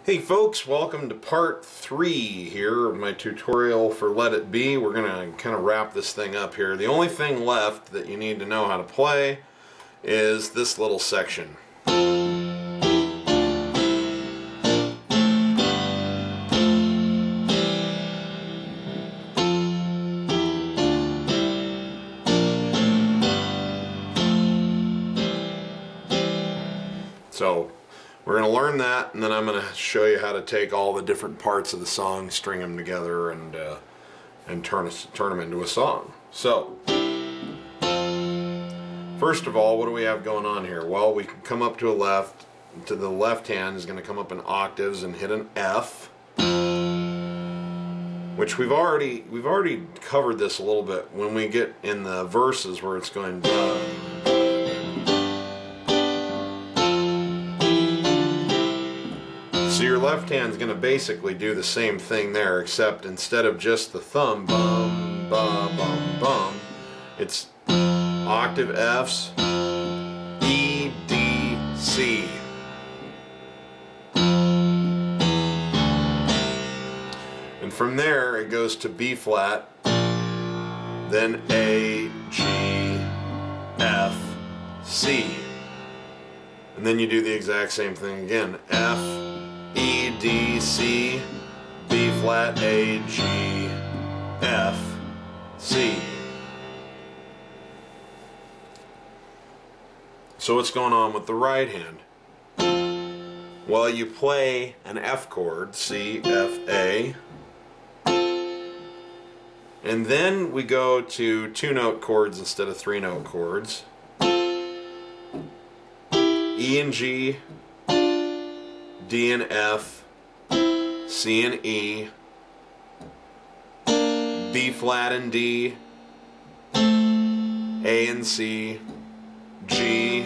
Hey folks, welcome to part 3 here of my tutorial for Let It Be. We're going to kind of wrap this thing up here. The only thing left that you need to know how to play is this little section. So we're going to learn that, and then I'm going to show you how to take all the different parts of the song, string them together, and turn them into a song. So, first of all, what do we have going on here? Well, we can come up to the left hand is going to come up in octaves and hit an F, which we've already covered this a little bit when we get in the verses where it's going down. So your left hand's going to basically do the same thing there, except instead of just the thumb, bum, bum, bum, bum, it's octave Fs, E, D, C. And from there it goes to B flat, then A, G, F, C. And then you do the exact same thing again, F, E, D, C, B flat, A, G, F, C. So what's going on with the right hand? Well, you play an F chord, C, F, A, and then we go to 2-note chords instead of 3-note chords. E and G, D and F, C and E, B flat and D, A and C, G,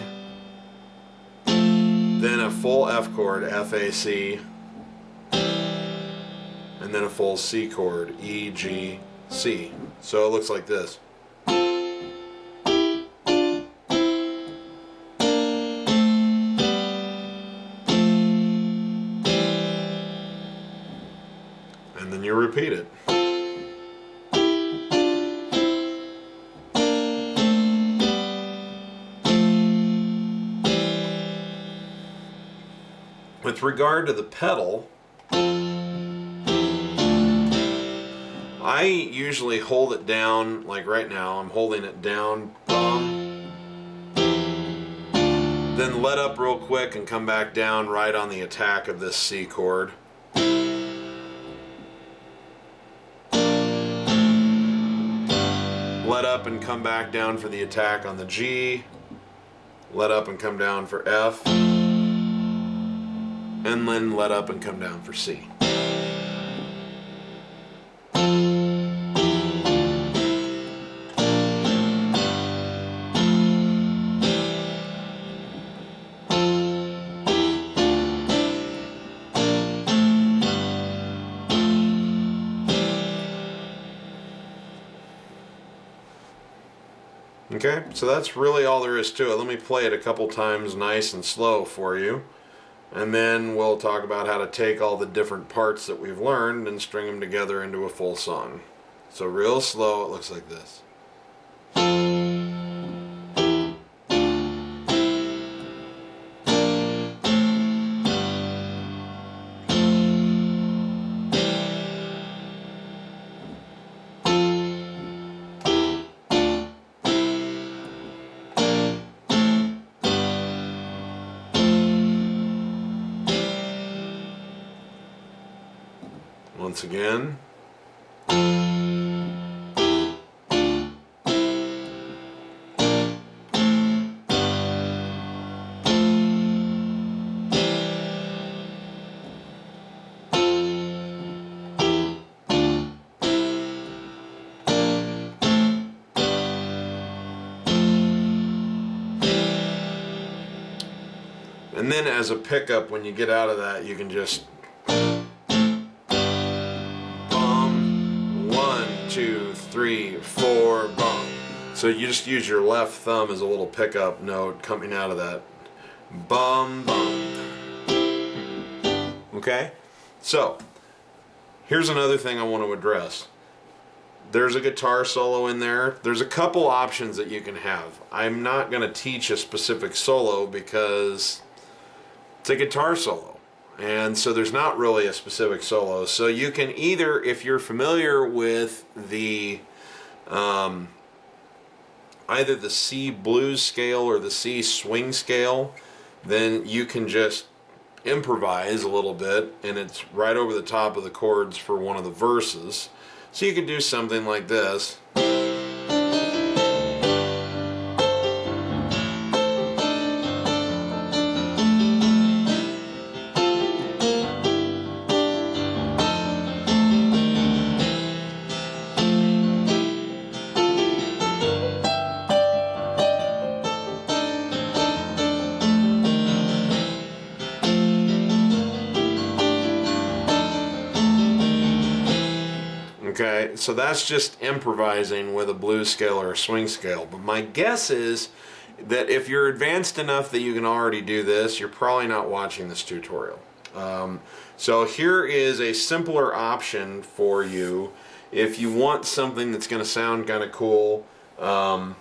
then a full F chord, F, A, C, and then a full C chord, E, G, C. So it looks like this. And then you repeat it. With regard to the pedal, I usually hold it down, like right now, I'm holding it down, bum, then let up real quick and come back down right on the attack of this C chord. Let up and come back down for the attack on the G, let up and come down for F, and then let up and come down for C. Okay, so that's really all there is to it. Let me play it a couple times nice and slow for you, and then we'll talk about how to take all the different parts that we've learned and string them together into a full song. So real slow, it looks like this. Once again. And then as a pickup, when you get out of that, you can just 2, 3, 4, bum. So you just use your left thumb as a little pickup note coming out of that. Bum, bum. Okay? So, here's another thing I want to address. There's a guitar solo in there. There's a couple options that you can have. I'm not going to teach a specific solo because it's a guitar solo. And so there's not really a specific solo. So you can either, if you're familiar with the either the C blues scale or the C swing scale, then you can just improvise a little bit, and it's right over the top of the chords for one of the verses. So you could do something like this. Okay, so that's just improvising with a blues scale or a swing scale. But my guess is that if you're advanced enough that you can already do this, you're probably not watching this tutorial. So here is a simpler option for you if you want something that's going to sound kind of cool, but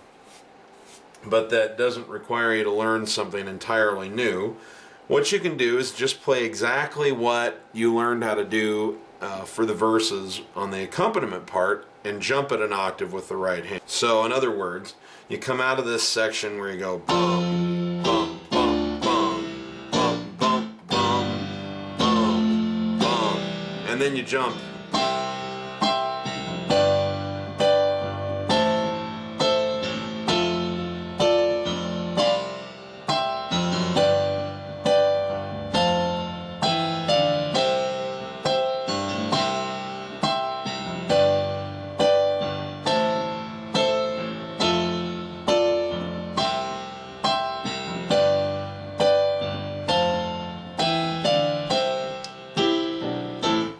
that doesn't require you to learn something entirely new. What you can do is just play exactly what you learned how to do for the verses on the accompaniment part and jump it an octave with the right hand. So in other words, you come out of this section where you go bum, bum, bum, bum, bum, bum, bum, bum, bum, and then you jump.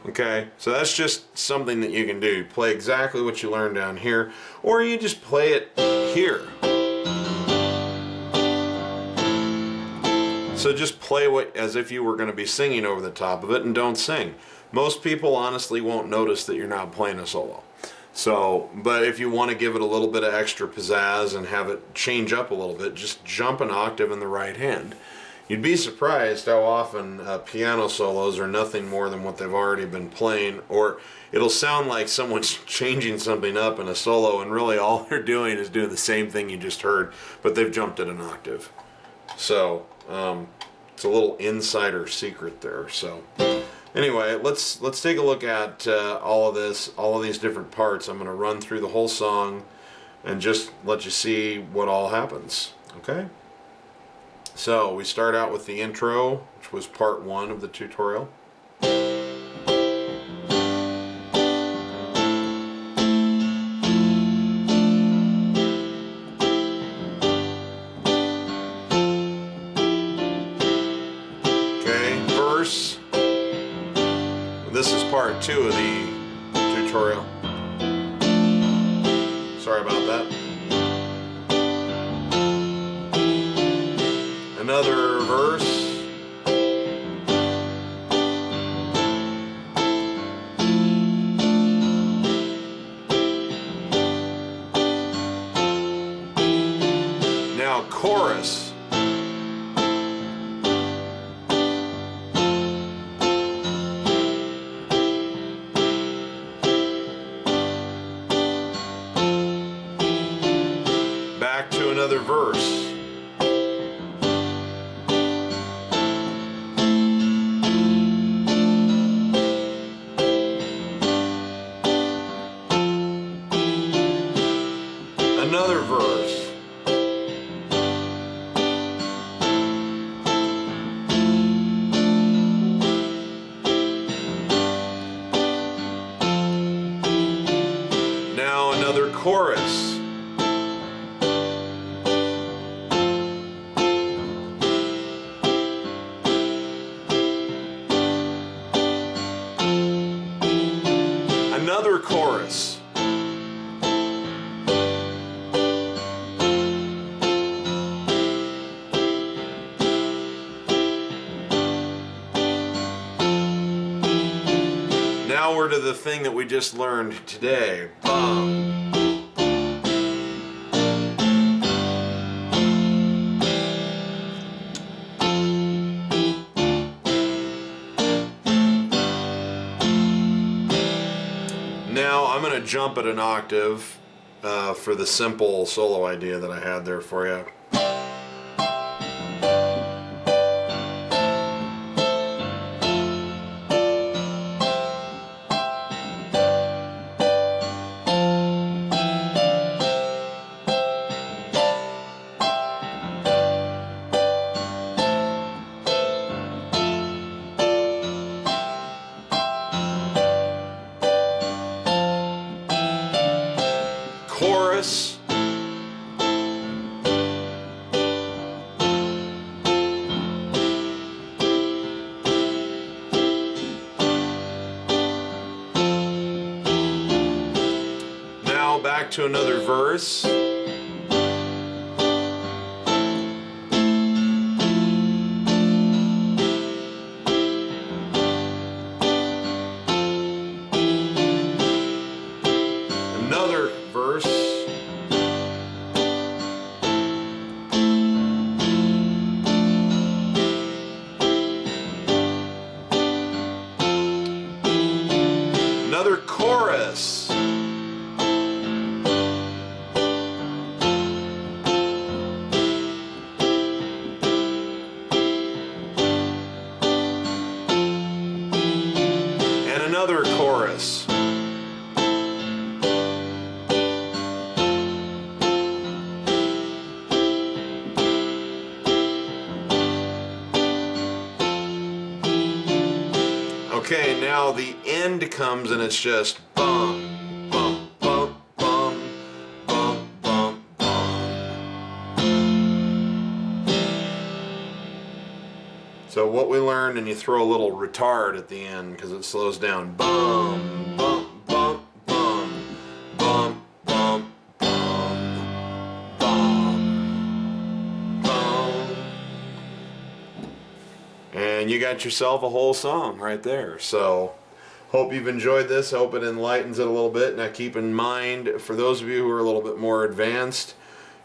Okay, so that's just something that you can do. You play exactly what you learned down here, or you just play it here. So just play what as if you were going to be singing over the top of it, and don't sing. Most people honestly won't notice that you're not playing a solo. So, but if you want to give it a little bit of extra pizzazz and have it change up a little bit, just jump an octave in the right hand. You'd be surprised how often piano solos are nothing more than what they've already been playing, or it'll sound like someone's changing something up in a solo and really all they're doing is doing the same thing you just heard, but they've jumped it an octave. So it's a little insider secret there. So anyway, let's take a look at all of these different parts. I'm going to run through the whole song and just let you see what all happens. Okay? So we start out with the intro, which was part 1 of the tutorial. Okay, verse. This is part 2 of the tutorial. Sorry about that. Another verse. Now chorus. Back to another verse. Another verse. Now another chorus. Another chorus. Now we're to the thing that we just learned today. Bum. Now I'm going to jump it an octave for the simple solo idea that I had there for you. Chorus. Now back to another verse. Another verse. Another chorus. And another chorus. Okay, now the end comes and it's just bum, bum, bum, bum, bum, bum, bum. So what we learned, and you throw a little retard at the end because it slows down. Bum, bum, bum, bum, bum, bum, bum, bum, bum. And you got yourself a whole song right there. So hope you've enjoyed this. Hope it enlightens it a little bit. Now keep in mind, for those of you who are a little bit more advanced,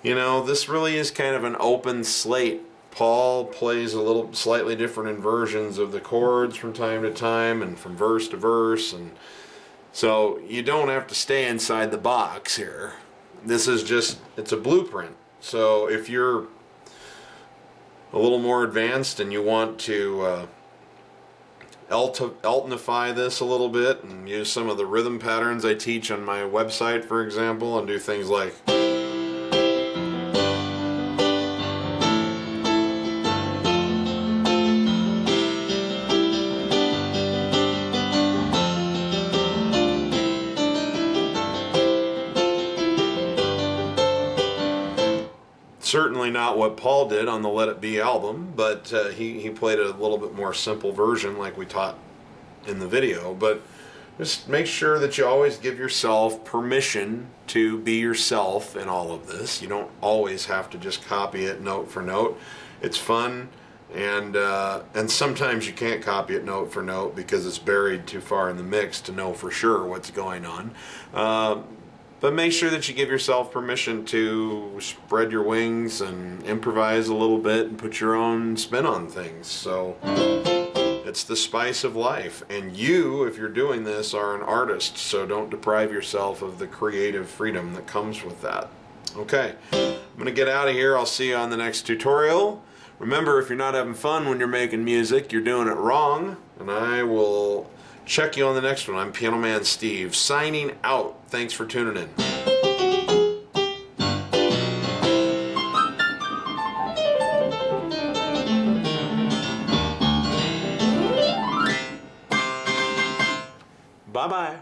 you know, this really is kind of an open slate. Paul plays a little slightly different inversions of the chords from time to time and from verse to verse, and so you don't have to stay inside the box here. This is just, it's a blueprint. So if you're a little more advanced and you want to Eltonify this a little bit and use some of the rhythm patterns I teach on my website, for example, and do things like certainly not what Paul did on the Let It Be album, but he played a little bit more simple version like we taught in the video. But just make sure that you always give yourself permission to be yourself in all of this. You don't always have to just copy it note for note. It's fun, and sometimes you can't copy it note for note because it's buried too far in the mix to know for sure what's going on. But make sure that you give yourself permission to spread your wings and improvise a little bit and put your own spin on things. So it's the spice of life. And you, if you're doing this, are an artist. So don't deprive yourself of the creative freedom that comes with that. Okay, I'm going to get out of here. I'll see you on the next tutorial. Remember, if you're not having fun when you're making music, you're doing it wrong. And I will check you on the next one. I'm Piano Man Steve, signing out. Thanks for tuning in. Bye-bye.